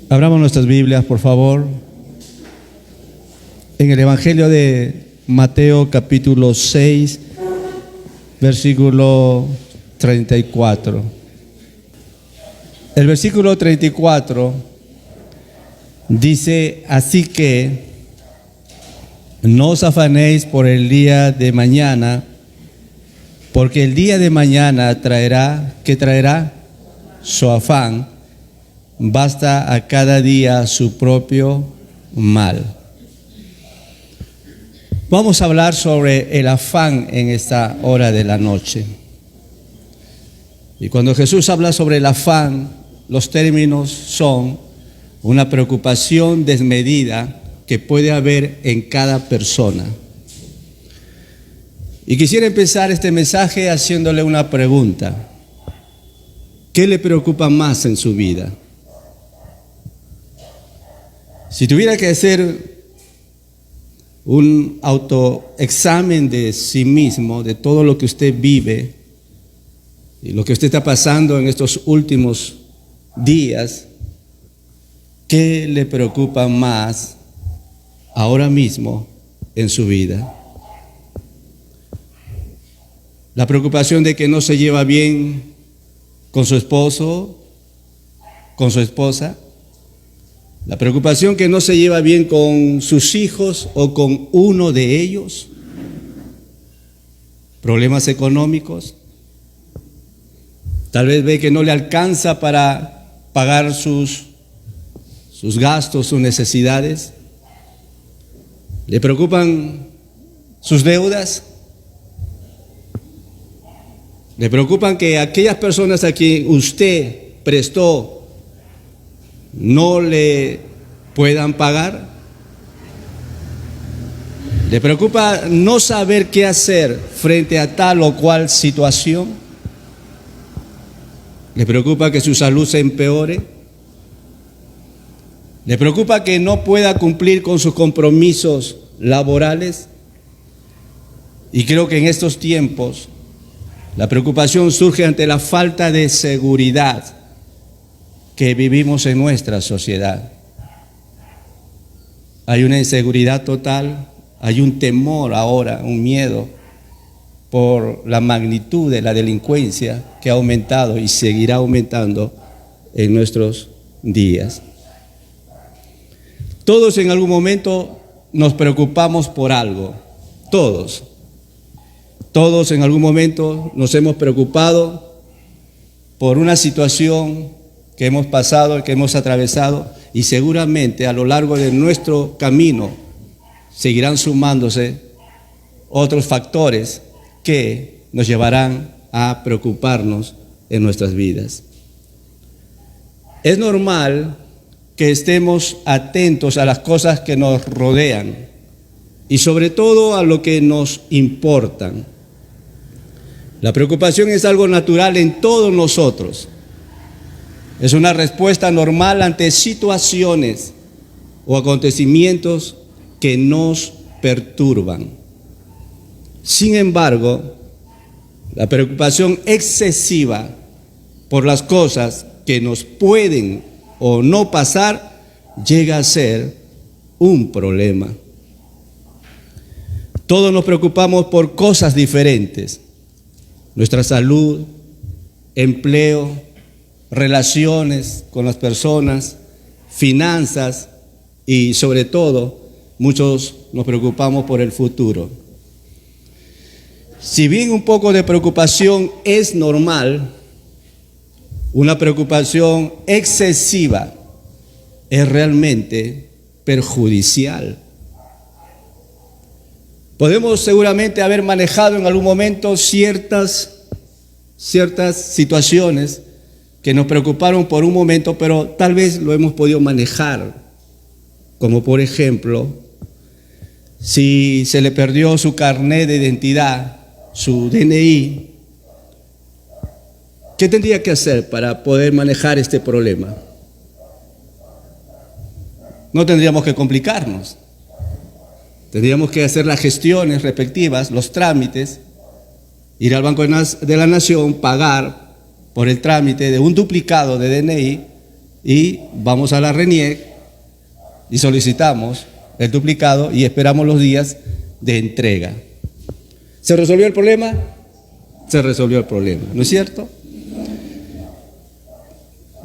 Abramos nuestras Biblias, por favor, en el Evangelio de Mateo capítulo 6, versículo 34. El versículo 34 dice: así que no os afanéis por el día de mañana, porque el día de mañana traerá, ¿qué traerá? Su afán. Basta a cada día su propio mal. Vamos a hablar sobre el afán en esta hora de la noche. Y cuando Jesús habla sobre el afán, los términos son una preocupación desmedida que puede haber en cada persona. Y quisiera empezar este mensaje haciéndole una pregunta. ¿Qué le preocupa más en su vida? Si tuviera que hacer un autoexamen de sí mismo, de todo lo que usted vive y lo que usted está pasando en estos últimos días, ¿qué le preocupa más ahora mismo en su vida? La preocupación de que no se lleva bien con su esposo, con su esposa. La preocupación que no se lleva bien con sus hijos o con uno de ellos. Problemas económicos. Tal vez ve que no le alcanza para pagar sus gastos, sus necesidades. ¿Le preocupan sus deudas? ¿Le preocupan que aquellas personas a quien usted prestó no le puedan pagar? ¿Le preocupa no saber qué hacer frente a tal o cual situación? ¿Le preocupa que su salud se empeore? ¿Le preocupa que no pueda cumplir con sus compromisos laborales? Y creo que en estos tiempos la preocupación surge ante la falta de seguridad que vivimos en nuestra sociedad. Hay una inseguridad total, hay un temor ahora, un miedo por la magnitud de la delincuencia que ha aumentado y seguirá aumentando en nuestros días. Todos en algún momento nos preocupamos por algo, todos en algún momento nos hemos preocupado por una situación que hemos pasado, que hemos atravesado, y seguramente a lo largo de nuestro camino seguirán sumándose otros factores que nos llevarán a preocuparnos en nuestras vidas. Es normal que estemos atentos a las cosas que nos rodean y sobre todo a lo que nos importan. La preocupación es algo natural en todos nosotros. Es una respuesta normal ante situaciones o acontecimientos que nos perturban. Sin embargo, la preocupación excesiva por las cosas que nos pueden o no pasar llega a ser un problema. Todos nos preocupamos por cosas diferentes: nuestra salud, empleo, relaciones con las personas, finanzas y sobre todo muchos nos preocupamos por el futuro. Si bien un poco de preocupación es normal, una preocupación excesiva es realmente perjudicial. Podemos seguramente haber manejado en algún momento ciertas situaciones que nos preocuparon por un momento, pero tal vez lo hemos podido manejar, como por ejemplo, si se le perdió su carnet de identidad, su DNI, ¿qué tendría que hacer para poder manejar este problema? No tendríamos que complicarnos. Tendríamos que hacer las gestiones respectivas, los trámites, ir al Banco de la Nación, pagar por el trámite de un duplicado de DNI y vamos a la RENIEC y solicitamos el duplicado y esperamos los días de entrega. ¿Se resolvió el problema? Se resolvió el problema, ¿no es cierto?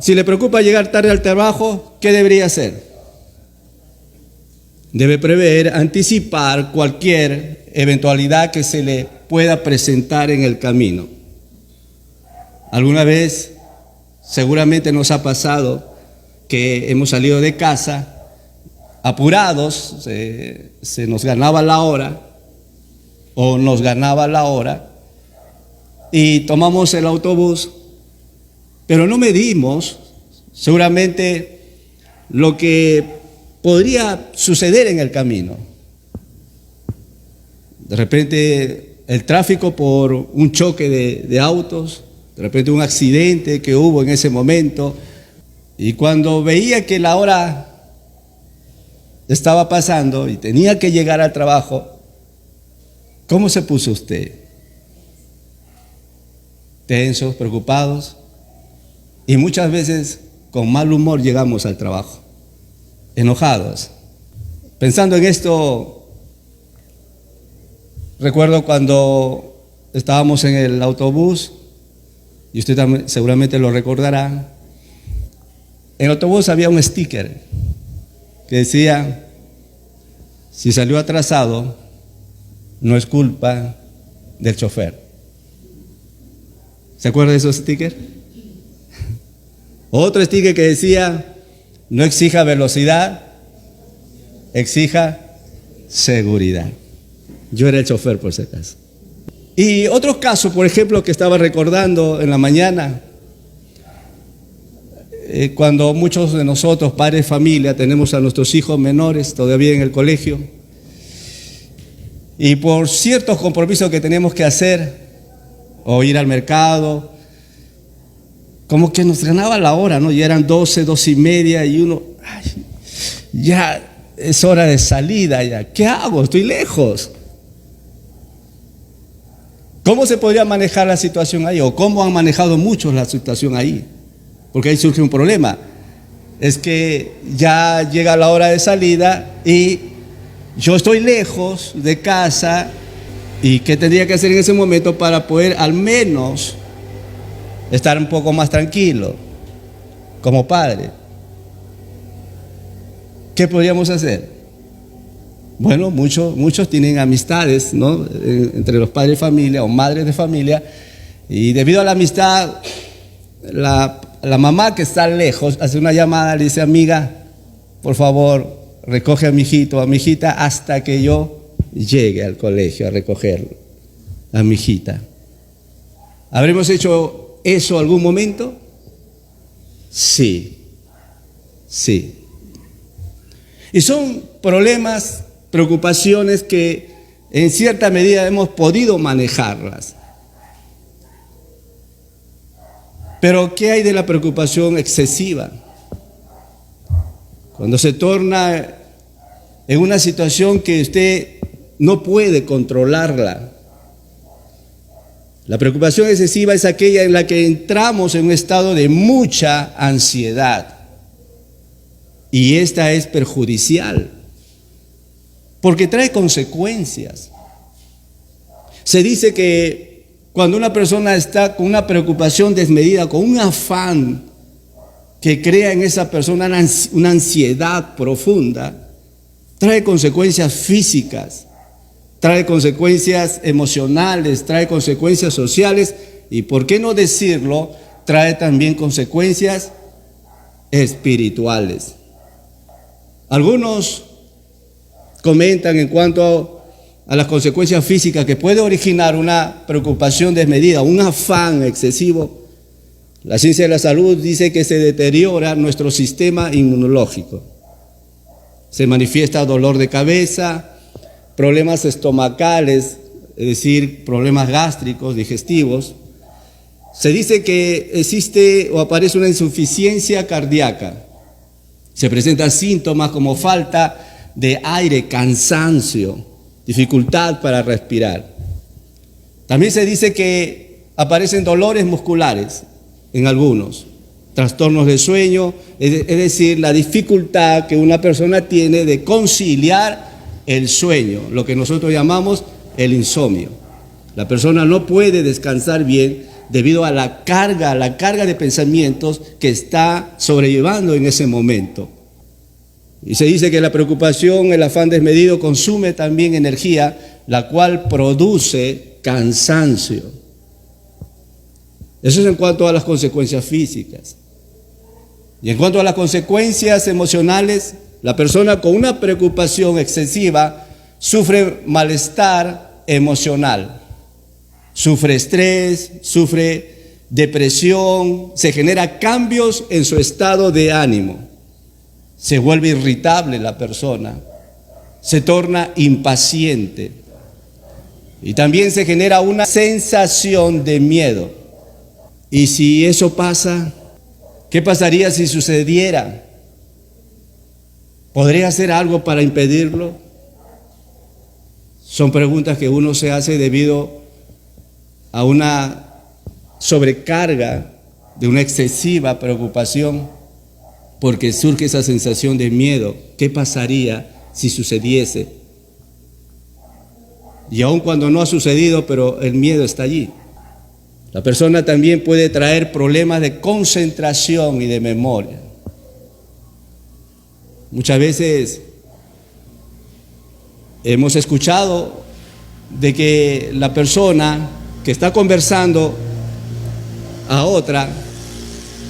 Si le preocupa llegar tarde al trabajo, ¿qué debería hacer? Debe prever, anticipar cualquier eventualidad que se le pueda presentar en el camino. Alguna vez, seguramente nos ha pasado que hemos salido de casa apurados, se nos ganaba la hora o nos ganaba la hora y tomamos el autobús, pero no medimos seguramente lo que podría suceder en el camino. De repente el tráfico por un choque de autos, de repente un accidente que hubo en ese momento, y cuando veía que la hora estaba pasando y tenía que llegar al trabajo, ¿cómo se puso usted? Tensos, preocupados, y muchas veces con mal humor llegamos al trabajo, enojados. Pensando en esto, recuerdo cuando estábamos en el autobús, y usted también seguramente lo recordará. En el autobús había un sticker que decía: si salió atrasado, no es culpa del chofer. ¿Se acuerda de esos stickers? Otro sticker que decía: no exija velocidad, exija seguridad. Yo era el chofer, por si acaso. Y otros casos, por ejemplo, que estaba recordando en la mañana, cuando muchos de nosotros, padres de familia, tenemos a nuestros hijos menores todavía en el colegio, y por ciertos compromisos que tenemos que hacer, o ir al mercado, como que nos ganaba la hora, ¿no? Ya eran 12, 12 y media, y uno, ay, ya es hora de salida, ya, ¿qué hago? Estoy lejos. ¿Cómo se podría manejar la situación ahí? ¿O cómo han manejado muchos la situación ahí? Porque ahí surge un problema. Es que ya llega la hora de salida y yo estoy lejos de casa, y ¿qué tendría que hacer en ese momento para poder al menos estar un poco más tranquilo como padre? ¿Qué podríamos hacer? Bueno, muchos tienen amistades, ¿no?, entre los padres de familia o madres de familia, y debido a la amistad, la mamá que está lejos hace una llamada, le dice: amiga, por favor, recoge a mi hijito o a mi hijita hasta que yo llegue al colegio a recogerlo, a mi hijita. ¿Habremos hecho eso algún momento? Sí. Y son problemas, preocupaciones que en cierta medida hemos podido manejarlas. Pero ¿qué hay de la preocupación excesiva? Cuando se torna en una situación que usted no puede controlarla. La preocupación excesiva es aquella en la que entramos en un estado de mucha ansiedad. Y esta es perjudicial, porque trae consecuencias. Se dice que cuando una persona está con una preocupación desmedida, con un afán que crea en esa persona una ansiedad profunda, trae consecuencias físicas, trae consecuencias emocionales, trae consecuencias sociales y, ¿por qué no decirlo?, trae también consecuencias espirituales. Algunos comentan en cuanto a las consecuencias físicas que puede originar una preocupación desmedida, un afán excesivo. La ciencia de la salud dice que se deteriora nuestro sistema inmunológico. Se manifiesta dolor de cabeza, problemas estomacales, es decir, problemas gástricos, digestivos. Se dice que existe o aparece una insuficiencia cardíaca. Se presentan síntomas como falta de aire, cansancio, dificultad para respirar. También se dice que aparecen dolores musculares en algunos. trastornos de sueño, es decir, la dificultad que una persona tiene de conciliar el sueño, lo que nosotros llamamos el insomnio. La persona no puede descansar bien debido a la carga de pensamientos que está sobrellevando en ese momento. Y se dice que la preocupación, el afán desmedido consume también energía, la cual produce cansancio. Eso es en cuanto a las consecuencias físicas. Y en cuanto a las consecuencias emocionales, la persona con una preocupación excesiva sufre malestar emocional, sufre estrés, sufre depresión, se genera cambios en su estado de ánimo, se vuelve irritable la persona, se torna impaciente y también se genera una sensación de miedo. Y si eso pasa, ¿qué pasaría si sucediera? ¿Podría hacer algo para impedirlo? Son preguntas que uno se hace debido a una sobrecarga de una excesiva preocupación, porque surge esa sensación de miedo. ¿Qué pasaría si sucediese? Y aun cuando no ha sucedido, pero el miedo está allí. La persona también puede traer problemas de concentración y de memoria. Muchas veces hemos escuchado de que la persona que está conversando a otra,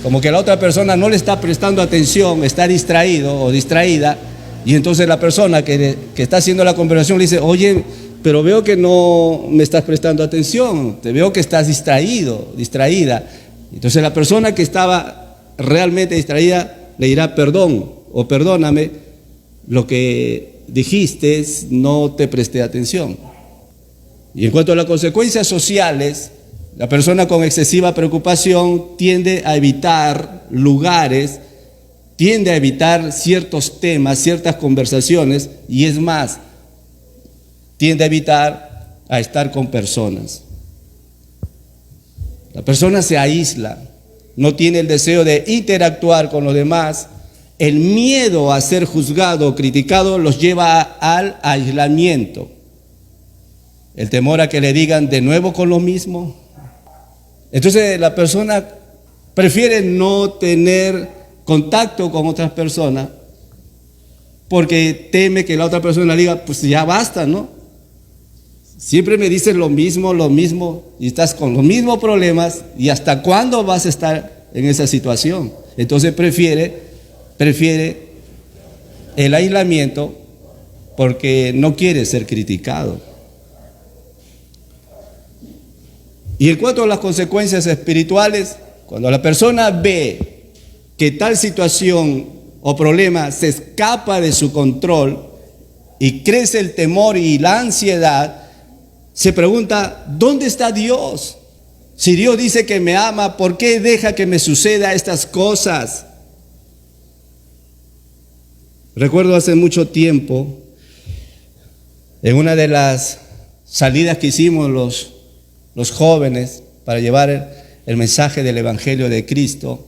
como que la otra persona no le está prestando atención, está distraído o distraída, y entonces la persona que está haciendo la conversación le dice: oye, pero veo que no me estás prestando atención, te veo que estás distraído, distraída. Entonces la persona que estaba realmente distraída le dirá: perdón o perdóname, lo que dijiste no te presté atención. Y en cuanto a las consecuencias sociales, la persona con excesiva preocupación tiende a evitar lugares, tiende a evitar ciertos temas, ciertas conversaciones, y es más, tiende a evitar a estar con personas. La persona se aísla, no tiene el deseo de interactuar con los demás. El miedo a ser juzgado o criticado los lleva al aislamiento. El temor a que le digan de nuevo con lo mismo. Entonces la persona prefiere no tener contacto con otras personas porque teme que la otra persona le diga: pues ya basta, ¿no? Siempre me dices lo mismo, y estás con los mismos problemas, y ¿hasta cuándo vas a estar en esa situación? Entonces prefiere el aislamiento porque no quiere ser criticado. Y en cuanto a las consecuencias espirituales, cuando la persona ve que tal situación o problema se escapa de su control y crece el temor y la ansiedad, se pregunta: ¿dónde está Dios? Si Dios dice que me ama, ¿por qué deja que me suceda estas cosas? Recuerdo hace mucho tiempo, en una de las salidas que hicimos los jóvenes para llevar el mensaje del Evangelio de Cristo,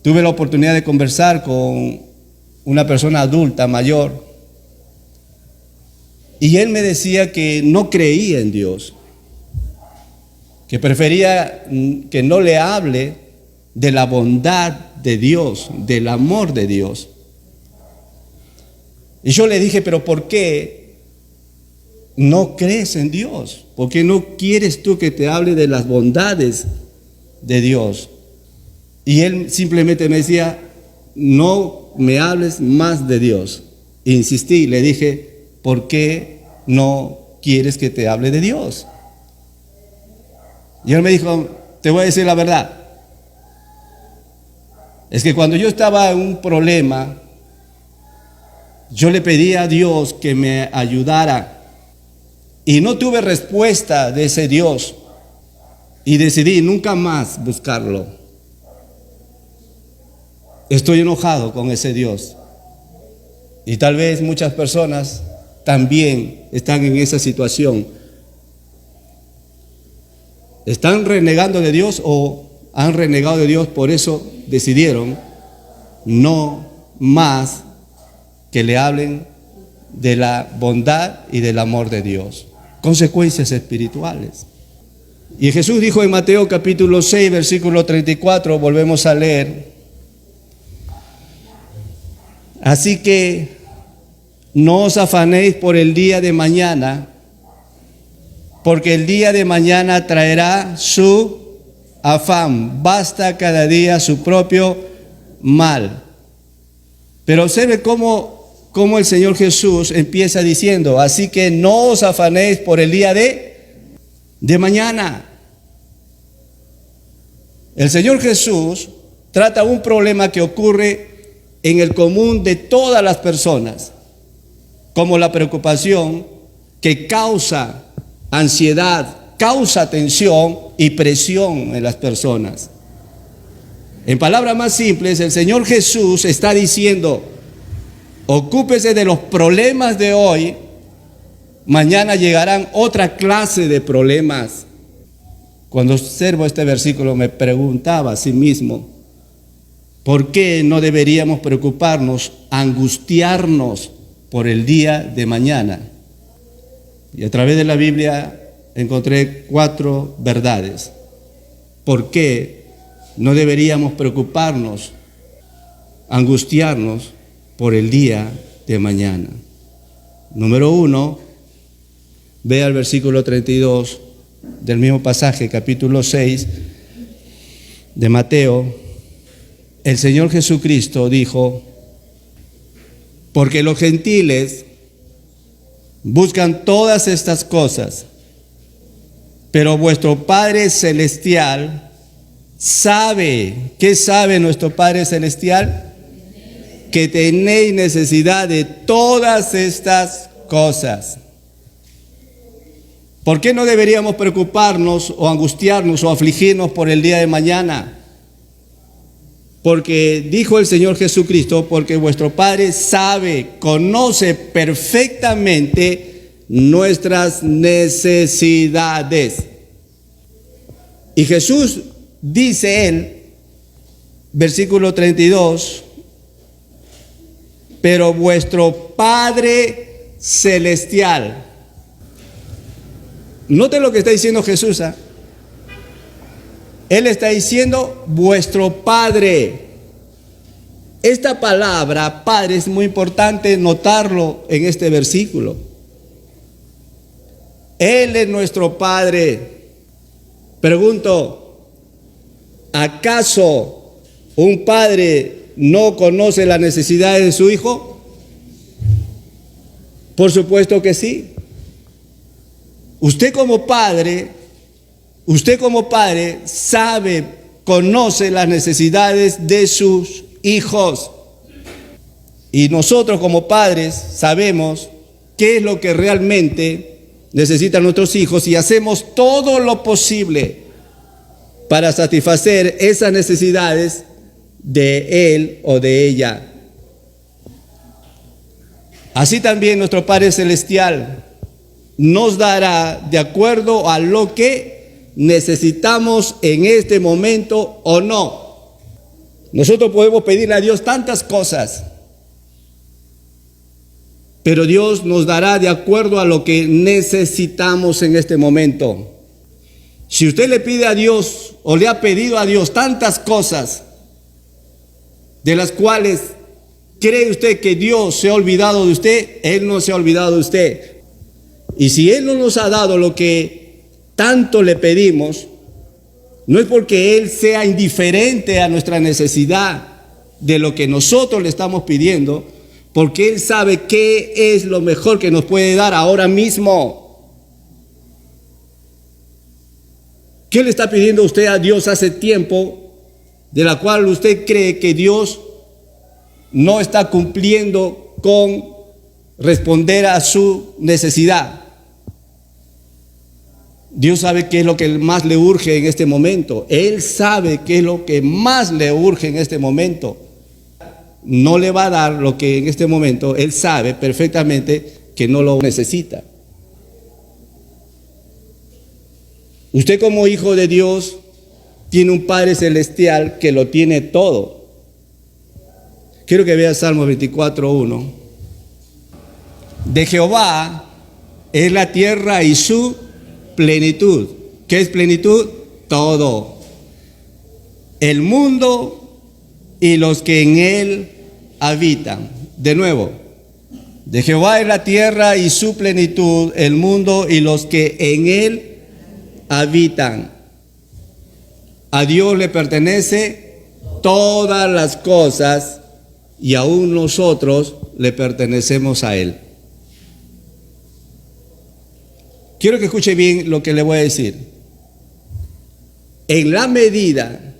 tuve la oportunidad de conversar con una persona adulta, mayor, y él me decía que no creía en Dios, que prefería que no le hable de la bondad de Dios, del amor de Dios. Y yo le dije: pero ¿por qué no crees en Dios? ¿Por qué no quieres tú que te hable de las bondades de Dios? Y él simplemente me decía: no me hables más de Dios. Insistí, le dije: ¿por qué no quieres que te hable de Dios? Y él me dijo: te voy a decir la verdad. Es que cuando yo estaba en un problema, yo le pedí a Dios que me ayudara y no tuve respuesta de ese Dios y decidí nunca más buscarlo. Estoy enojado con ese Dios, y tal vez muchas personas también están en esa situación. Están renegando de Dios o han renegado de Dios, por eso decidieron no más que le hablen de la bondad y del amor de Dios. Consecuencias espirituales. Y Jesús dijo en Mateo capítulo 6, versículo 34, volvemos a leer: así que no os afanéis por el día de mañana, porque el día de mañana traerá su afán. Basta cada día su propio mal. Pero observe cómo el Señor Jesús empieza diciendo: así que no os afanéis por el día de mañana. El Señor Jesús trata un problema que ocurre en el común de todas las personas, como la preocupación que causa ansiedad, causa tensión y presión en las personas. En palabras más simples, el Señor Jesús está diciendo: ocúpese de los problemas de hoy, mañana llegarán otra clase de problemas. Cuando observo este versículo me preguntaba a sí mismo, ¿por qué no deberíamos preocuparnos, angustiarnos por el día de mañana? Y a través de la Biblia encontré 4 verdades. ¿Por qué no deberíamos preocuparnos, angustiarnos por el día de mañana? Número 1, vea el versículo 32 del mismo pasaje, capítulo 6 de Mateo. El Señor Jesucristo dijo: porque los gentiles buscan todas estas cosas, pero vuestro Padre Celestial sabe. ¿Qué sabe nuestro Padre Celestial? Que tenéis necesidad de todas estas cosas. ¿Por qué no deberíamos preocuparnos o angustiarnos o afligirnos por el día de mañana? Porque dijo el Señor Jesucristo: porque vuestro Padre sabe, conoce perfectamente nuestras necesidades. Y Jesús dice él, versículo 32, pero vuestro Padre Celestial. Noten lo que está diciendo Jesús, ¿eh? Él está diciendo vuestro Padre. Esta palabra Padre es muy importante notarlo en este versículo. Él es nuestro Padre. Pregunto, ¿acaso un padre no conoce las necesidades de su hijo? Por supuesto que sí. Usted como padre sabe, conoce las necesidades de sus hijos. Y nosotros como padres sabemos qué es lo que realmente necesitan nuestros hijos y hacemos todo lo posible para satisfacer esas necesidades de él o de ella. Así también nuestro Padre Celestial nos dará de acuerdo a lo que necesitamos en este momento o no. Nosotros podemos pedirle a Dios tantas cosas, pero Dios nos dará de acuerdo a lo que necesitamos en este momento. Si usted le pide a Dios o le ha pedido a Dios tantas cosas de las cuales cree usted que Dios se ha olvidado de usted, Él no se ha olvidado de usted. Y si Él no nos ha dado lo que tanto le pedimos, no es porque Él sea indiferente a nuestra necesidad de lo que nosotros le estamos pidiendo, porque Él sabe qué es lo mejor que nos puede dar ahora mismo. ¿Qué le está pidiendo usted a Dios hace tiempo, de la cual usted cree que Dios no está cumpliendo con responder a su necesidad? Dios sabe qué es lo que más le urge en este momento. Él sabe qué es lo que más le urge en este momento. No le va a dar lo que en este momento Él sabe perfectamente que no lo necesita. Usted como hijo de Dios tiene un Padre celestial que lo tiene todo. Quiero que veas Salmos 24:1. De Jehová es la tierra y su plenitud. ¿Qué es plenitud? Todo. El mundo y los que en él habitan. De nuevo, de Jehová es la tierra y su plenitud, el mundo y los que en él habitan. A Dios le pertenece todas las cosas y aún nosotros le pertenecemos a él. Quiero que escuche bien lo que le voy a decir. En la medida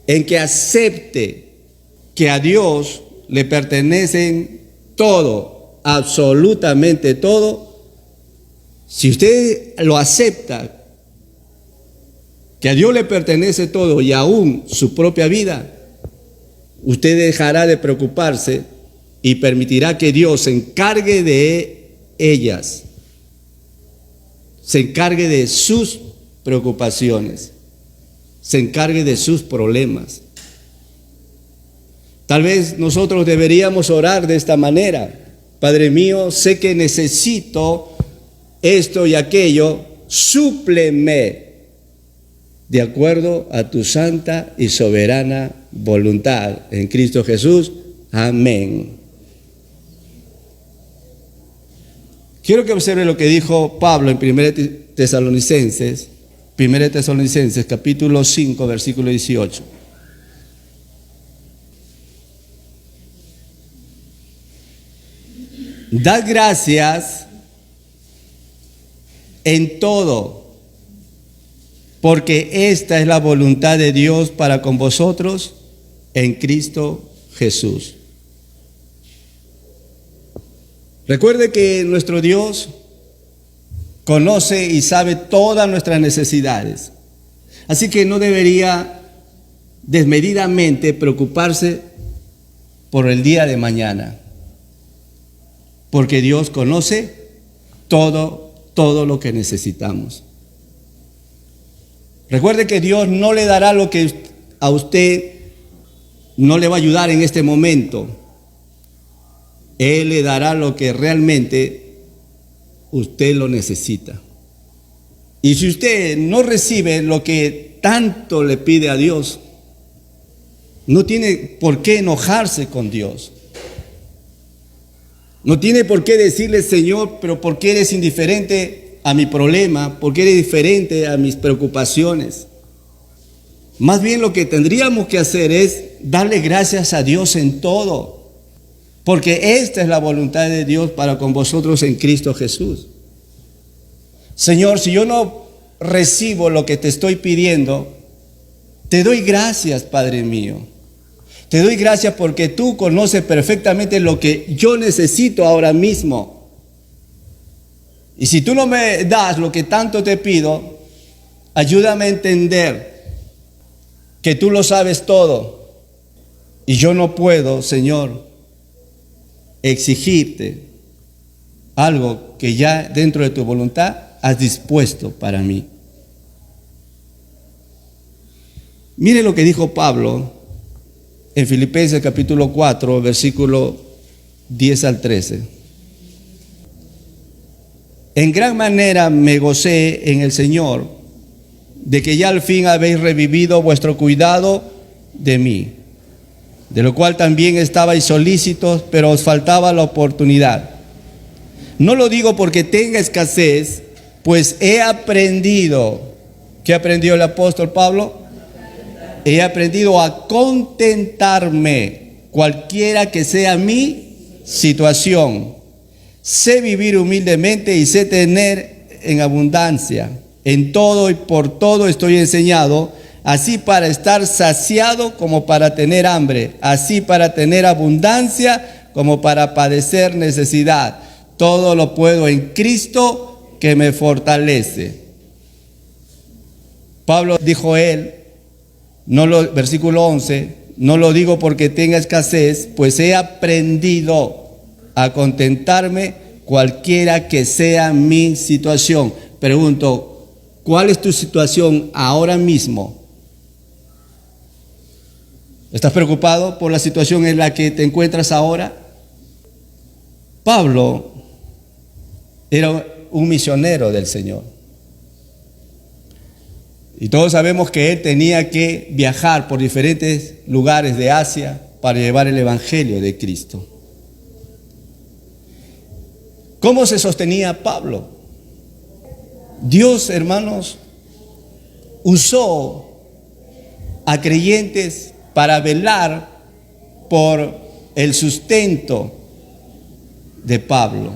en que acepte que a Dios le pertenecen todo, absolutamente todo, si usted lo acepta, que a Dios le pertenece todo y aún su propia vida, usted dejará de preocuparse y permitirá que Dios se encargue de ellas, se encargue de sus preocupaciones, se encargue de sus problemas. Tal vez nosotros deberíamos orar de esta manera: Padre mío, sé que necesito esto y aquello, súpleme de acuerdo a tu santa y soberana voluntad en Cristo Jesús. Amén. Quiero que observe lo que dijo Pablo en 1 Tesalonicenses capítulo 5, versículo 18. Dad gracias en todo, porque esta es la voluntad de Dios para con vosotros en Cristo Jesús. Recuerde que nuestro Dios conoce y sabe todas nuestras necesidades. Así que no debería desmedidamente preocuparse por el día de mañana, porque Dios conoce todo lo que necesitamos. Recuerde que Dios no le dará lo que a usted no le va a ayudar en este momento. Él le dará lo que realmente usted lo necesita. Y si usted no recibe lo que tanto le pide a Dios, no tiene por qué enojarse con Dios. No tiene por qué decirle: Señor, pero ¿por qué eres indiferente a mi problema? ¿Por qué eres diferente a mis preocupaciones? Más bien lo que tendríamos que hacer es darle gracias a Dios en todo, porque esta es la voluntad de Dios para con vosotros en Cristo Jesús. Señor, si yo no recibo lo que te estoy pidiendo, te doy gracias, Padre mío. Te doy gracias porque tú conoces perfectamente lo que yo necesito ahora mismo. Y si tú no me das lo que tanto te pido, ayúdame a entender que tú lo sabes todo. Y yo no puedo, Señor, exigirte algo que ya dentro de tu voluntad has dispuesto para mí. Mire lo que dijo Pablo en Filipenses capítulo 4, versículo 10 al 13. En gran manera me gocé en el Señor de que ya al fin habéis revivido vuestro cuidado de mí, de lo cual también estabais solícitos, pero os faltaba la oportunidad. No lo digo porque tenga escasez, pues he aprendido. ¿Qué aprendió el apóstol Pablo? He aprendido a contentarme, cualquiera que sea mi situación. Sé vivir humildemente y sé tener en abundancia. En todo y por todo estoy enseñado, así para estar saciado como para tener hambre, así para tener abundancia como para padecer necesidad. Todo lo puedo en Cristo que me fortalece. Pablo dijo versículo 11, no lo digo porque tenga escasez, pues he aprendido a contentarme cualquiera que sea mi situación. Pregunto, ¿cuál es tu situación ahora mismo? ¿Estás preocupado por la situación en la que te encuentras ahora? Pablo era un misionero del Señor. Y todos sabemos que él tenía que viajar por diferentes lugares de Asia para llevar el Evangelio de Cristo. ¿Cómo se sostenía Pablo? Dios, hermanos, usó a creyentes para velar por el sustento de Pablo,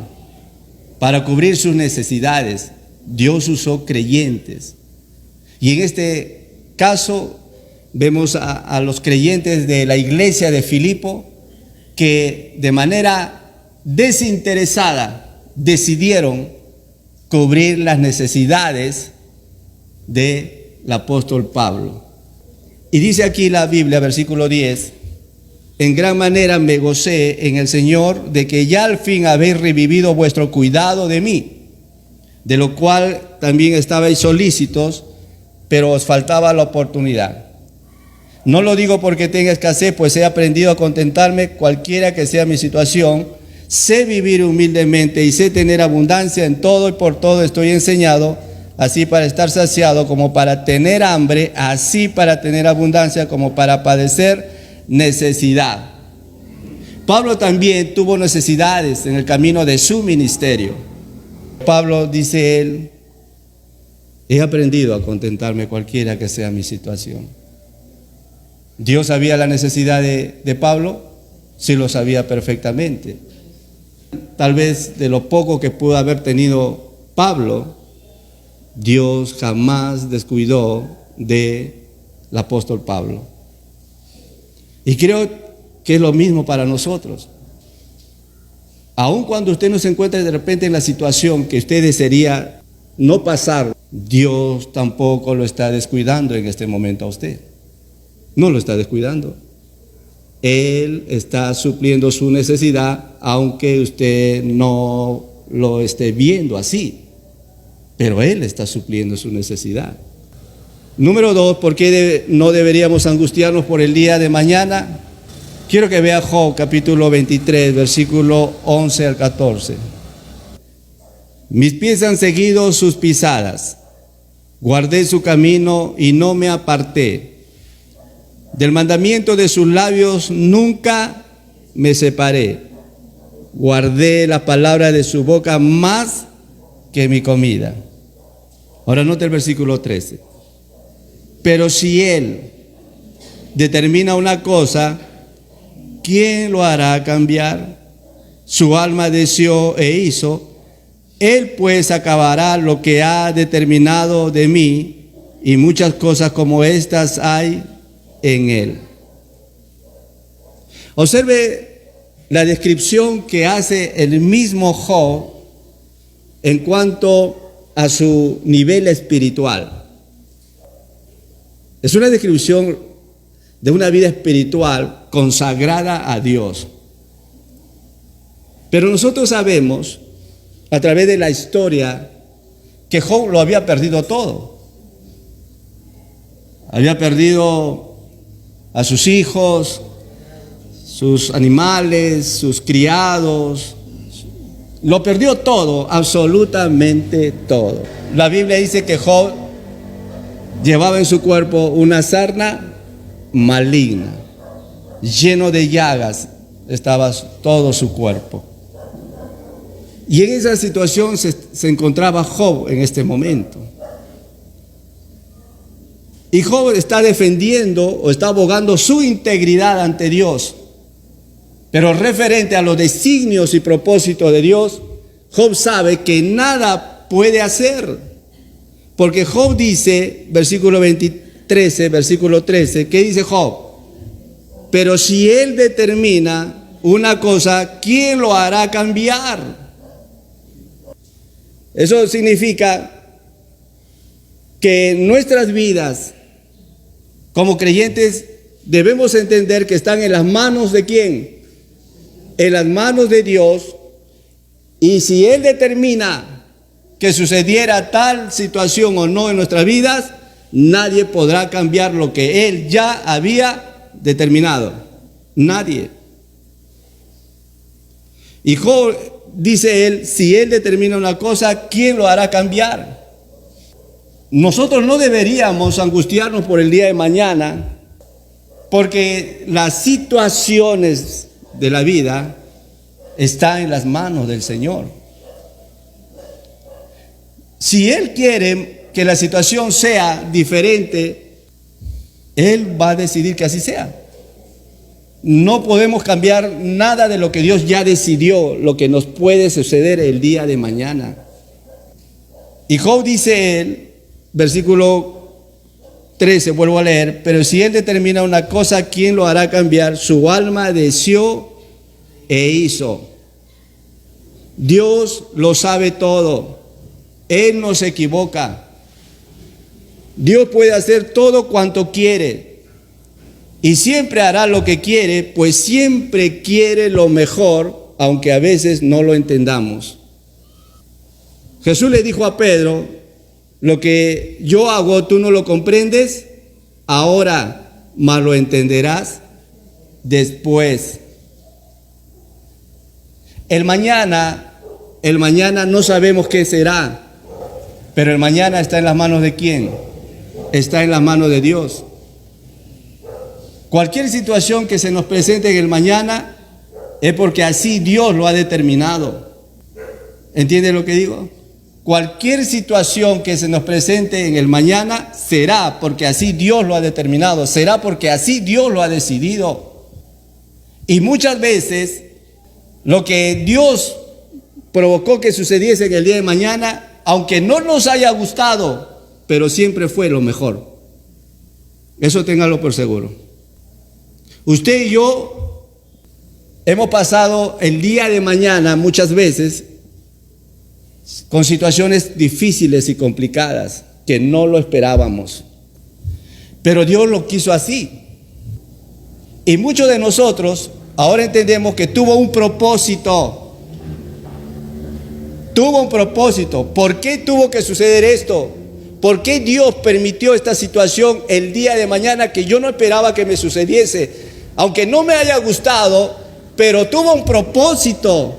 para cubrir sus necesidades. Dios usó creyentes. Y en este caso vemos a los creyentes de la iglesia de Filipo que de manera desinteresada decidieron cubrir las necesidades del apóstol Pablo. Y dice aquí la Biblia, versículo 10, en gran manera me gocé en el Señor de que ya al fin habéis revivido vuestro cuidado de mí, de lo cual también estabais solícitos, pero os faltaba la oportunidad. No lo digo porque tenga escasez, pues he aprendido a contentarme cualquiera que sea mi situación. Sé vivir humildemente y sé tener abundancia en todo, y por todo estoy enseñado, así para estar saciado como para tener hambre, así para tener abundancia como para padecer necesidad. Pablo también tuvo necesidades en el camino de su ministerio. Pablo, dice él, he aprendido a contentarme cualquiera que sea mi situación. ¿Dios sabía la necesidad de Pablo? Sí, lo sabía perfectamente. Tal vez de lo poco que pudo haber tenido Pablo, Dios jamás descuidó del apóstol Pablo. Y creo que es lo mismo para nosotros. Aun cuando usted no se encuentre de repente en la situación que usted desearía no pasar, Dios tampoco lo está descuidando en este momento a usted. No lo está descuidando. Él está supliendo su necesidad, aunque usted no lo esté viendo así. Pero Él está supliendo su necesidad. Número 2, ¿por qué no deberíamos angustiarnos por el día de mañana? Quiero que vea Job capítulo 23, versículo 11 al 14. Mis pies han seguido sus pisadas, guardé su camino y no me aparté. Del mandamiento de sus labios nunca me separé. Guardé la palabra de su boca más que mi comida. Ahora note el versículo 13. Pero si Él determina una cosa, ¿quién lo hará cambiar? Su alma deseó e hizo. Él pues acabará lo que ha determinado de mí, y muchas cosas como estas hay en Él. Observe la descripción que hace el mismo Job en cuanto a su nivel espiritual. Es una descripción de una vida espiritual consagrada a Dios. Pero nosotros sabemos, a través de la historia, que Job lo había perdido todo. Había perdido a sus hijos, sus animales, sus criados. Lo perdió todo, absolutamente todo. La Biblia dice que Job llevaba en su cuerpo una sarna maligna, lleno de llagas, estaba todo su cuerpo. Y en esa situación se encontraba Job en este momento. Y Job está defendiendo o está abogando su integridad ante Dios. Pero referente a los designios y propósitos de Dios, Job sabe que nada puede hacer. Porque Job dice, versículo 13, ¿qué dice Job? Pero si Él determina una cosa, ¿quién lo hará cambiar? Eso significa que en nuestras vidas, como creyentes, debemos entender que están en las manos de ¿quién? En las manos de Dios. Y si Él determina que sucediera tal situación o no en nuestras vidas, nadie podrá cambiar lo que Él ya había determinado? Nadie. Y Job, dice él, si él determina una cosa, ¿quién lo hará cambiar? Nosotros no deberíamos angustiarnos por el día de mañana, porque las situaciones de la vida están en las manos del Señor. Si Él quiere que la situación sea diferente, Él va a decidir que así sea. No podemos cambiar nada de lo que Dios ya decidió, lo que nos puede suceder el día de mañana. Y Job dice él, versículo 13, vuelvo a leer, pero si Él determina una cosa, ¿quién lo hará cambiar? Su alma deseó e hizo. Dios lo sabe todo. Él no se equivoca. Dios puede hacer todo cuanto quiere y siempre hará lo que quiere, pues siempre quiere lo mejor, aunque a veces no lo entendamos. Jesús le dijo a Pedro, lo que yo hago tú no lo comprendes ahora, mas lo entenderás después. El mañana no sabemos qué será. Pero el mañana está en las manos de ¿quién? Está en las manos de Dios. Cualquier situación que se nos presente en el mañana es porque así Dios lo ha determinado. ¿Entiende lo que digo? Cualquier situación que se nos presente en el mañana será porque así Dios lo ha determinado, será porque así Dios lo ha decidido. Y muchas veces lo que Dios provocó que sucediese en el día de mañana, aunque no nos haya gustado, pero siempre fue lo mejor. Eso téngalo por seguro. Usted y yo hemos pasado el día de mañana muchas veces con situaciones difíciles y complicadas que no lo esperábamos. Pero Dios lo quiso así. Y muchos de nosotros ahora entendemos que tuvo un propósito. Tuvo un propósito. ¿Por qué tuvo que suceder esto? ¿Por qué Dios permitió esta situación el día de mañana que yo no esperaba que me sucediese? Aunque no me haya gustado, pero tuvo un propósito.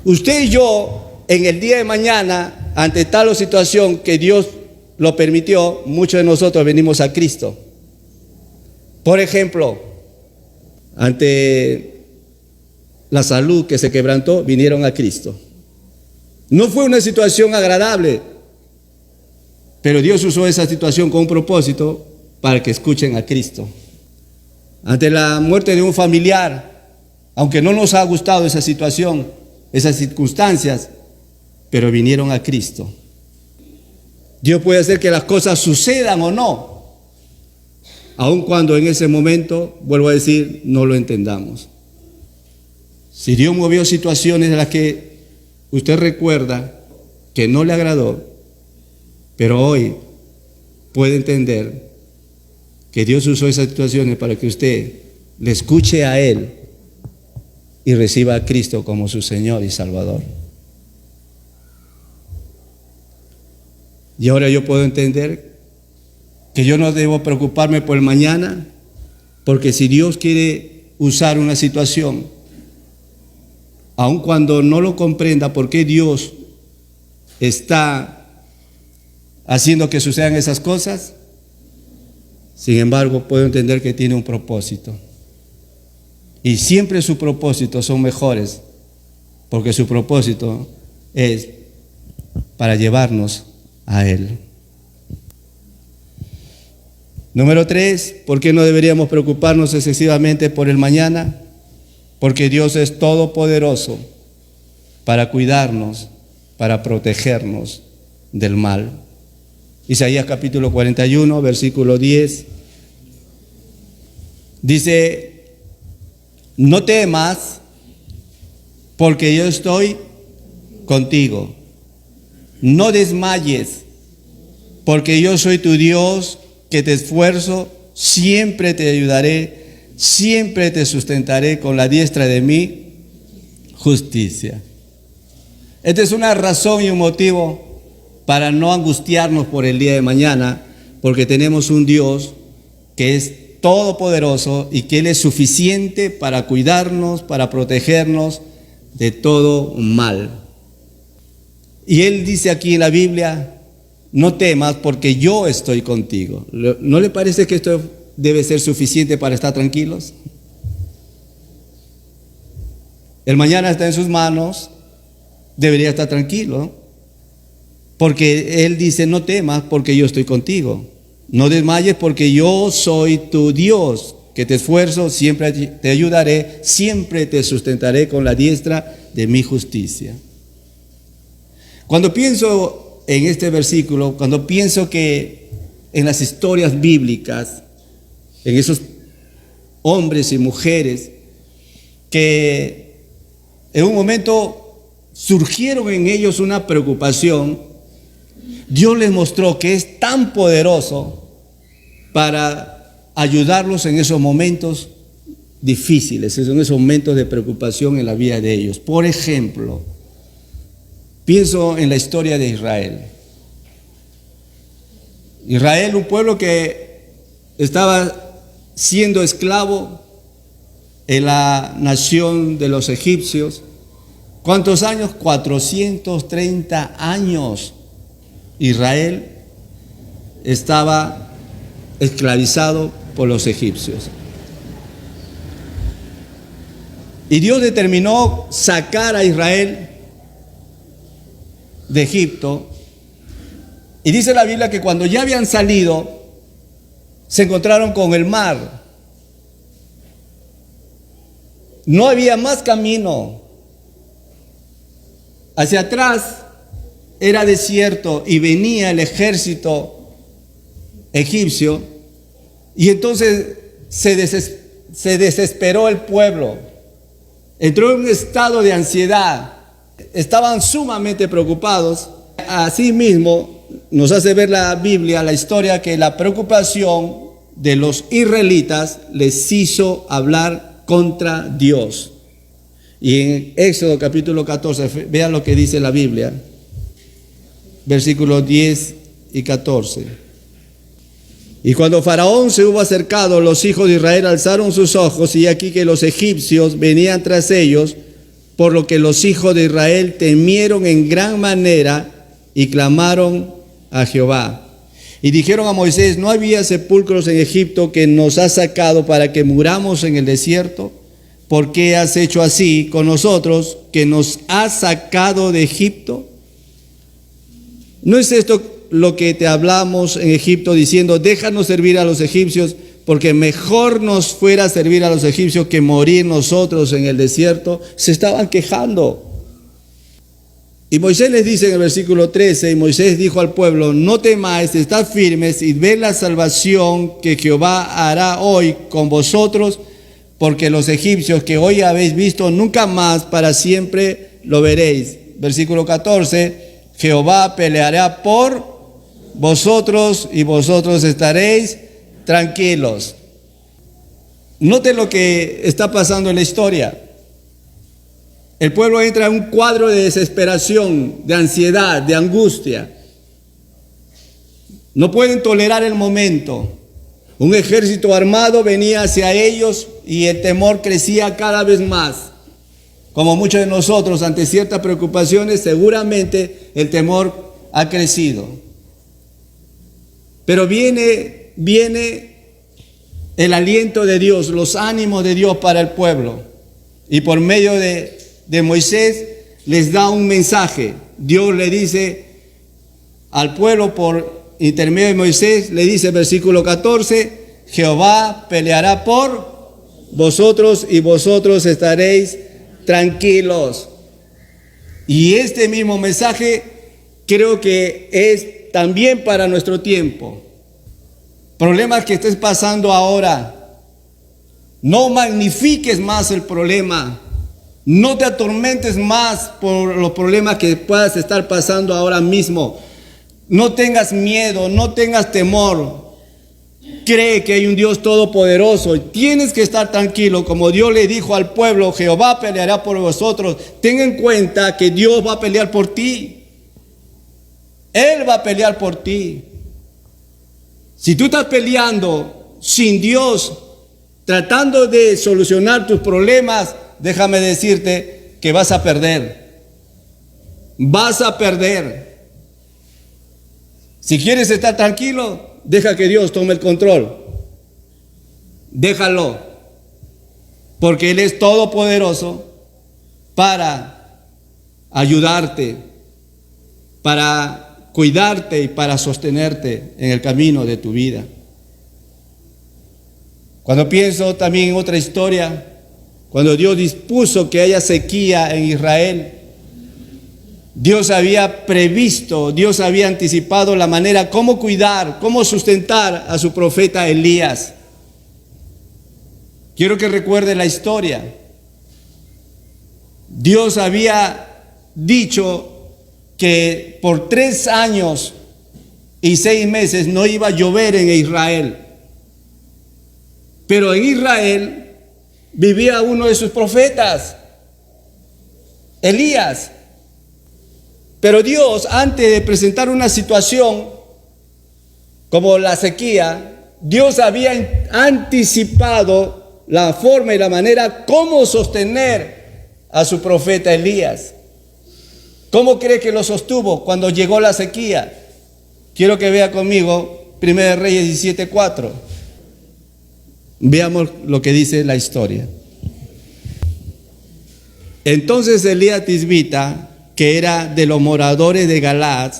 Usted y yo, en el día de mañana, ante tal situación que Dios lo permitió, muchos de nosotros venimos a Cristo. Por ejemplo, ante la salud que se quebrantó, vinieron a Cristo. No fue una situación agradable, pero Dios usó esa situación con un propósito para que escuchen a Cristo. Ante la muerte de un familiar, aunque no nos ha gustado esa situación, esas circunstancias, pero vinieron a Cristo. Dios puede hacer que las cosas sucedan o no, aun cuando en ese momento, vuelvo a decir, no lo entendamos. Si Dios movió situaciones de las que usted recuerda que no le agradó, pero hoy puede entender que Dios usó esas situaciones para que usted le escuche a Él y reciba a Cristo como su Señor y Salvador. Y ahora yo puedo entender que yo no debo preocuparme por el mañana, porque si Dios quiere usar una situación, aun cuando no lo comprenda por qué Dios está haciendo que sucedan esas cosas, sin embargo, puedo entender que tiene un propósito. Y siempre sus propósitos son mejores, porque su propósito es para llevarnos a Él. Número 3, ¿por qué no deberíamos preocuparnos excesivamente por el mañana? Porque Dios es todopoderoso para cuidarnos, para protegernos del mal. Isaías capítulo 41, versículo 10, dice: no temas, porque yo estoy contigo. No desmayes, porque yo soy tu Dios, que te esfuerzo, siempre te ayudaré, siempre te sustentaré con la diestra de mi justicia. Esta es una razón y un motivo para no angustiarnos por el día de mañana, porque tenemos un Dios que es todopoderoso y que Él es suficiente para cuidarnos, para protegernos de todo mal. Y Él dice aquí en la Biblia, no temas porque yo estoy contigo. ¿No le parece que esto debe ser suficiente para estar tranquilos? El mañana está en sus manos, debería estar tranquilo, porque Él dice, no temas porque yo estoy contigo. No desmayes porque yo soy tu Dios, que te esfuerzo, siempre te ayudaré, siempre te sustentaré con la diestra de mi justicia. Cuando pienso en este versículo, cuando pienso que en las historias bíblicas, en esos hombres y mujeres que en un momento surgieron en ellos una preocupación, Dios les mostró que es tan poderoso para ayudarlos en esos momentos difíciles, en esos momentos de preocupación en la vida de ellos. Por ejemplo, pienso en la historia de Israel. Israel, un pueblo que estaba siendo esclavo en la nación de los egipcios. ¿Cuántos años? 430 años. Israel estaba esclavizado por los egipcios. Y Dios determinó sacar a Israel de Egipto. Y dice la Biblia que cuando ya habían salido, se encontraron con el mar. No había más camino. Hacia atrás era desierto y venía el ejército egipcio, y entonces se desesperó el pueblo. Entró en un estado de ansiedad. Estaban sumamente preocupados. Asimismo, nos hace ver la Biblia, la historia, que la preocupación de los israelitas les hizo hablar contra Dios. Y en Éxodo capítulo 14, vean lo que dice la Biblia, versículos 10 y 14. Y cuando Faraón se hubo acercado, los hijos de Israel alzaron sus ojos, y aquí que los egipcios venían tras ellos, por lo que los hijos de Israel temieron en gran manera y clamaron a Jehová. Y dijeron a Moisés, ¿no había sepulcros en Egipto que nos has sacado para que muramos en el desierto? ¿Por qué has hecho así con nosotros, que nos has sacado de Egipto? ¿No es esto lo que te hablamos en Egipto, diciendo, déjanos servir a los egipcios, porque mejor nos fuera servir a los egipcios que morir nosotros en el desierto? Se estaban quejando. Y Moisés les dice en el versículo 13, y Moisés dijo al pueblo, no temáis, estad firmes y ved la salvación que Jehová hará hoy con vosotros, porque los egipcios que hoy habéis visto, nunca más para siempre lo veréis. Versículo 14, Jehová peleará por vosotros y vosotros estaréis tranquilos. Note lo que está pasando en la historia. El pueblo entra en un cuadro de desesperación, de ansiedad, de angustia. No pueden tolerar el momento. Un ejército armado venía hacia ellos y el temor crecía cada vez más. Como muchos de nosotros, ante ciertas preocupaciones, seguramente el temor ha crecido. Pero viene el aliento de Dios, los ánimos de Dios para el pueblo. Y por medio de Moisés les da un mensaje. Dios le dice al pueblo por intermedio de Moisés, le dice versículo 14, Jehová peleará por vosotros y vosotros estaréis tranquilos. Y este mismo mensaje creo que es también para nuestro tiempo. Problemas que estés pasando ahora, no magnifiques más el problema. No te atormentes más por los problemas que puedas estar pasando ahora mismo. No tengas miedo, no tengas temor. Cree que hay un Dios todopoderoso y tienes que estar tranquilo. Como Dios le dijo al pueblo, Jehová peleará por vosotros. Ten en cuenta que Dios va a pelear por ti. Él va a pelear por ti. Si tú estás peleando sin Dios, tratando de solucionar tus problemas, déjame decirte que vas a perder. Vas a perder. Si quieres estar tranquilo, deja que Dios tome el control. Déjalo. Porque Él es todopoderoso para ayudarte, para cuidarte y para sostenerte en el camino de tu vida. Cuando pienso también en otra historia, cuando Dios dispuso que haya sequía en Israel, Dios había previsto, Dios había anticipado la manera cómo cuidar, cómo sustentar a su profeta Elías. Quiero que recuerde la historia. Dios había dicho que por 3 años y 6 meses no iba a llover en Israel. Pero en Israel vivía uno de sus profetas, Elías. Pero Dios, antes de presentar una situación como la sequía, Dios había anticipado la forma y la manera cómo sostener a su profeta Elías. ¿Cómo cree que lo sostuvo cuando llegó la sequía? Quiero que vea conmigo 1 Reyes 17:4. Veamos lo que dice la historia. Entonces Elías Tisbita, que era de los moradores de Galaad,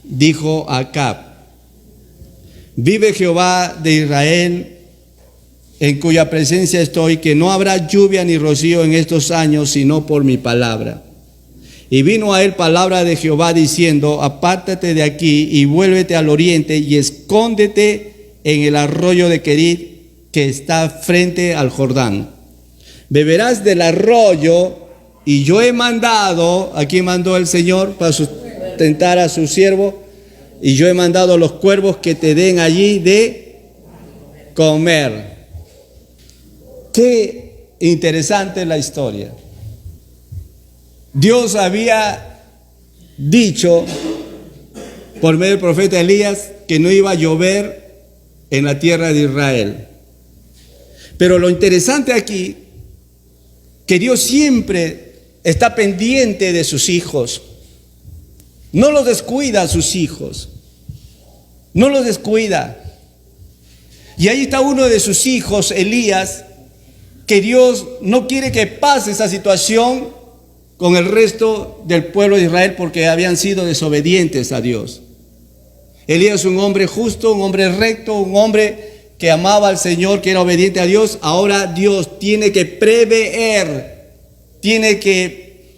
dijo a Acab: vive Jehová de Israel, en cuya presencia estoy, que no habrá lluvia ni rocío en estos años, sino por mi palabra. Y vino a él palabra de Jehová diciendo: apártate de aquí y vuélvete al oriente y escóndete en el arroyo de Querit, que está frente al Jordán. Beberás del arroyo, y yo he mandado, ¿a quién mandó el Señor para sustentar a su siervo? Y yo he mandado a los cuervos que te den allí de comer. Qué interesante la historia. Dios había dicho por medio del profeta Elías que no iba a llover en la tierra de Israel. Pero lo interesante aquí, que Dios siempre está pendiente de sus hijos. No los descuida a sus hijos. No los descuida. Y ahí está uno de sus hijos, Elías, que Dios no quiere que pase esa situación con el resto del pueblo de Israel porque habían sido desobedientes a Dios. Elías es un hombre justo, un hombre recto, un hombre que amaba al Señor, que era obediente a Dios. Ahora Dios tiene que prever, tiene que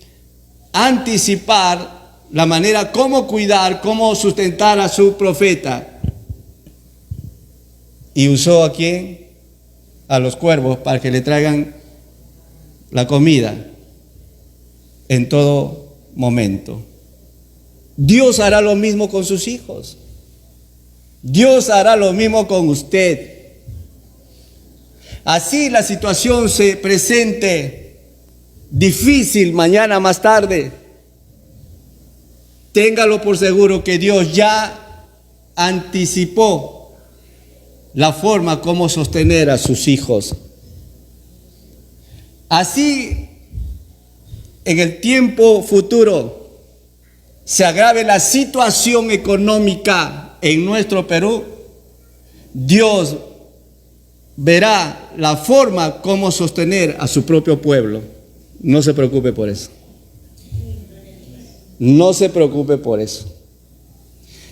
anticipar la manera cómo cuidar, cómo sustentar a su profeta. ¿Y usó a quién? A los cuervos para que le traigan la comida en todo momento. Dios hará lo mismo con sus hijos. Dios hará lo mismo con usted. Así la situación se presente difícil mañana más tarde, téngalo por seguro que Dios ya anticipó la forma como sostener a sus hijos. Así, en el tiempo futuro, se agrave la situación económica en nuestro Perú, Dios verá la forma como sostener a su propio pueblo. No se preocupe por eso. No se preocupe por eso.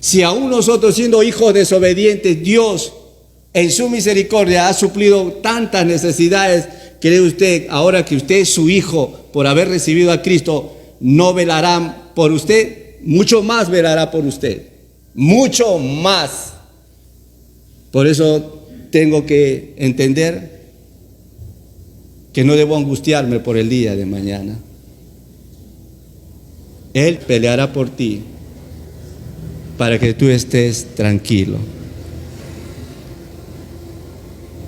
Si aún nosotros, siendo hijos desobedientes, Dios en su misericordia ha suplido tantas necesidades, ¿cree usted, ahora que usted es su hijo, por haber recibido a Cristo, no velará por usted? Mucho más velará por usted. Mucho más. Por eso tengo que entender que no debo angustiarme por el día de mañana. Él peleará por ti para que tú estés tranquilo.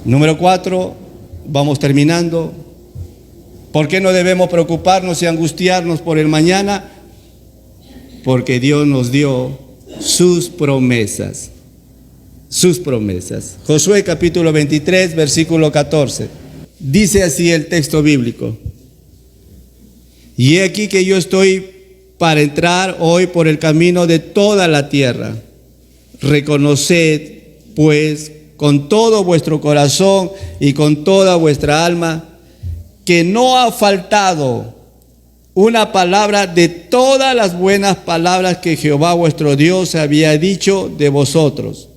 Número 4, vamos terminando. ¿Por qué no debemos preocuparnos y angustiarnos por el mañana? Porque Dios nos dio sus promesas. sus promesas. Josué capítulo 23, versículo 14. Dice así el texto bíblico: y he aquí que yo estoy para entrar hoy por el camino de toda la tierra. Reconoced, pues, con todo vuestro corazón y con toda vuestra alma, que no ha faltado una palabra de todas las buenas palabras que Jehová vuestro Dios había dicho de vosotros.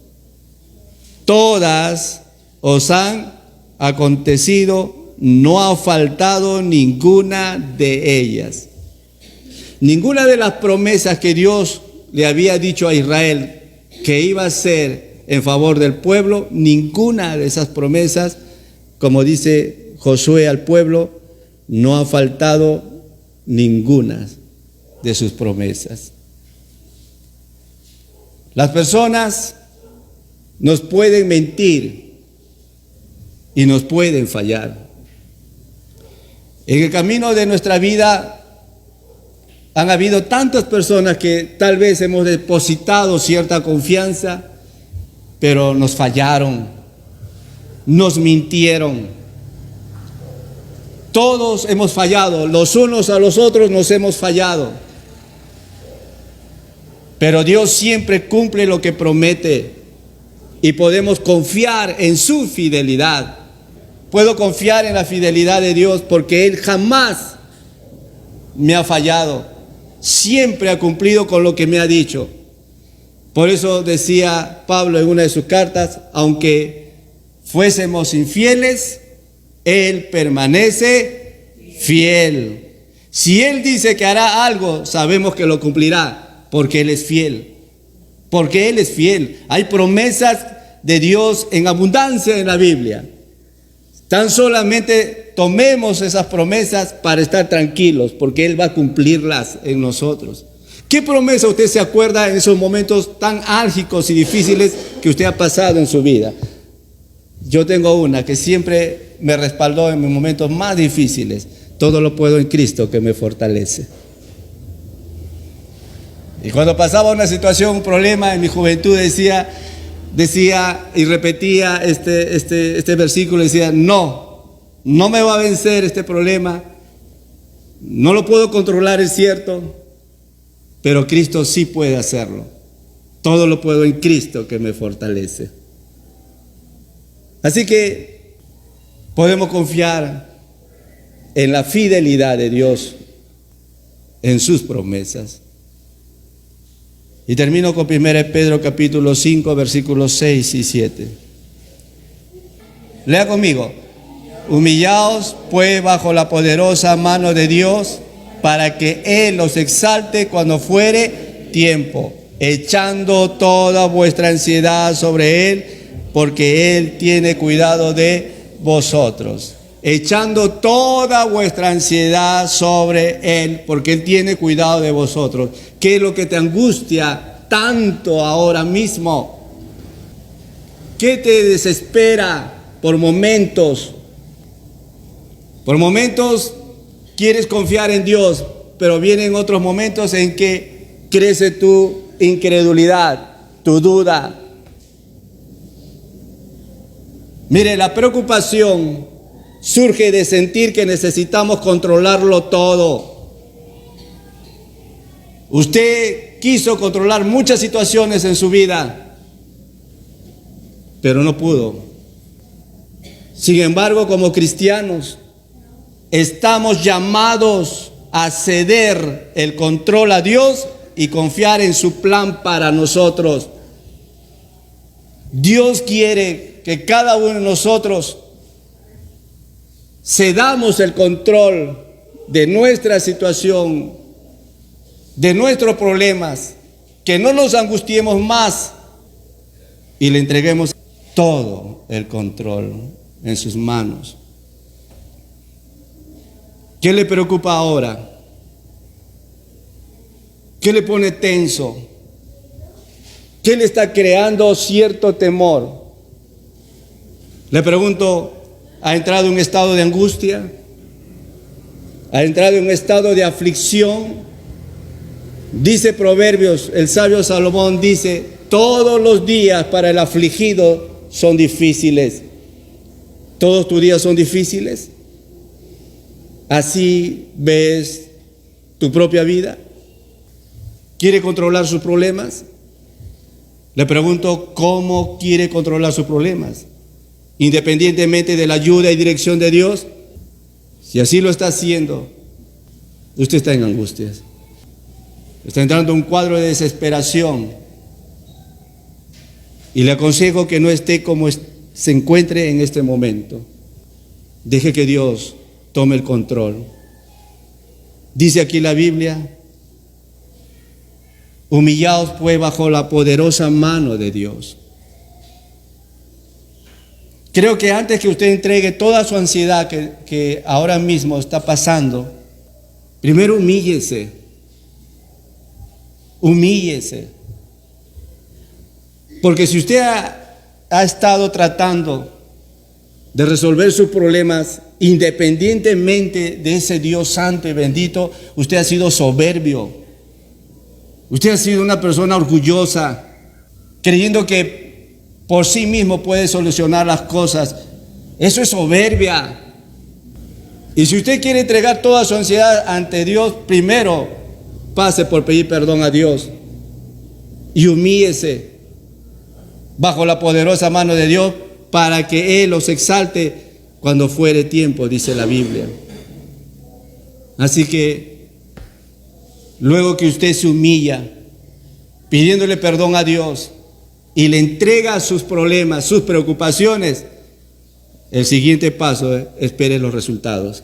Todas os han acontecido, no ha faltado ninguna de ellas. Ninguna de las promesas que Dios le había dicho a Israel que iba a hacer en favor del pueblo, ninguna de esas promesas, como dice Josué al pueblo, no ha faltado ninguna de sus promesas. Las personas nos pueden mentir y nos pueden fallar. En el camino de nuestra vida han habido tantas personas que tal vez hemos depositado cierta confianza, pero nos fallaron, nos mintieron. Todos hemos fallado, los unos a los otros nos hemos fallado. Pero Dios siempre cumple lo que promete y podemos confiar en su fidelidad. Puedo confiar en la fidelidad de Dios porque Él jamás me ha fallado. Siempre ha cumplido con lo que me ha dicho. Por eso decía Pablo en una de sus cartas: aunque fuésemos infieles, Él permanece fiel. Si Él dice que hará algo, sabemos que lo cumplirá, porque Él es fiel. Porque Él es fiel. Hay promesas de Dios en abundancia en la Biblia. Tan solamente tomemos esas promesas para estar tranquilos, porque Él va a cumplirlas en nosotros. ¿Qué promesa usted se acuerda en esos momentos tan álgicos y difíciles que usted ha pasado en su vida? Yo tengo una que siempre me respaldó en mis momentos más difíciles: todo lo puedo en Cristo que me fortalece. Y cuando pasaba una situación, un problema en mi juventud, decía y repetía este versículo, decía: no me va a vencer este problema, no lo puedo controlar, es cierto, pero Cristo sí puede hacerlo. Todo lo puedo en Cristo que me fortalece. Así que podemos confiar en la fidelidad de Dios, en sus promesas. Y termino con 1 Pedro capítulo 5, versículos 6 y 7. Lea conmigo: humillaos pues bajo la poderosa mano de Dios, para que Él os exalte cuando fuere tiempo, echando toda vuestra ansiedad sobre Él, porque Él tiene cuidado de vosotros. Echando toda vuestra ansiedad sobre Él, porque Él tiene cuidado de vosotros. ¿Qué es lo que te angustia tanto ahora mismo? ¿Qué te desespera por momentos? Por momentos quieres confiar en Dios, pero vienen otros momentos en que crece tu incredulidad, tu duda. Mire, la preocupación surge de sentir que necesitamos controlarlo todo. Usted quiso controlar muchas situaciones en su vida, pero no pudo. Sin embargo, como cristianos, estamos llamados a ceder el control a Dios y confiar en su plan para nosotros. Dios quiere que cada uno de nosotros cedamos el control de nuestra situación, de nuestros problemas, que no nos angustiemos más y le entreguemos todo el control en sus manos. ¿Qué le preocupa ahora? ¿Qué le pone tenso? ¿Qué le está creando cierto temor? Le pregunto, ¿ha entrado en un estado de angustia? ¿Ha entrado en un estado de aflicción? Dice Proverbios, el sabio Salomón dice todos los días para el afligido son difíciles. ¿Todos tus días son difíciles? ¿Así ves tu propia vida? ¿Quiere controlar sus problemas? Le pregunto, ¿cómo quiere controlar sus problemas? Independientemente de la ayuda y dirección de Dios. Si así lo está haciendo, usted está en angustias. Está entrando en un cuadro de desesperación. Y le aconsejo que no esté como se encuentre en este momento. Deje que Dios tome el control. Dice aquí la Biblia: humillaos pues bajo la poderosa mano de Dios. Creo que antes que usted entregue toda su ansiedad que ahora mismo está pasando, primero humíllese. Humíllese. Porque si usted ha estado tratando de resolver sus problemas independientemente de ese Dios santo y bendito, usted ha sido soberbio. Usted ha sido una persona orgullosa, creyendo que por sí mismo puede solucionar las cosas. Eso es soberbia. Y si usted quiere entregar toda su ansiedad ante Dios, primero pase por pedir perdón a Dios y humíllese bajo la poderosa mano de Dios para que Él los exalte cuando fuere tiempo, dice la Biblia. Así que luego que usted se humilla, pidiéndole perdón a Dios y le entrega sus problemas, sus preocupaciones, el siguiente paso es espere los resultados.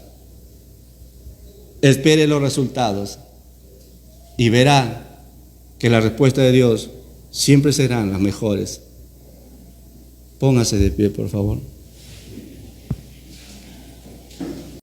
Espere los resultados y verá que la respuesta de Dios siempre serán las mejores. Póngase de pie, por favor.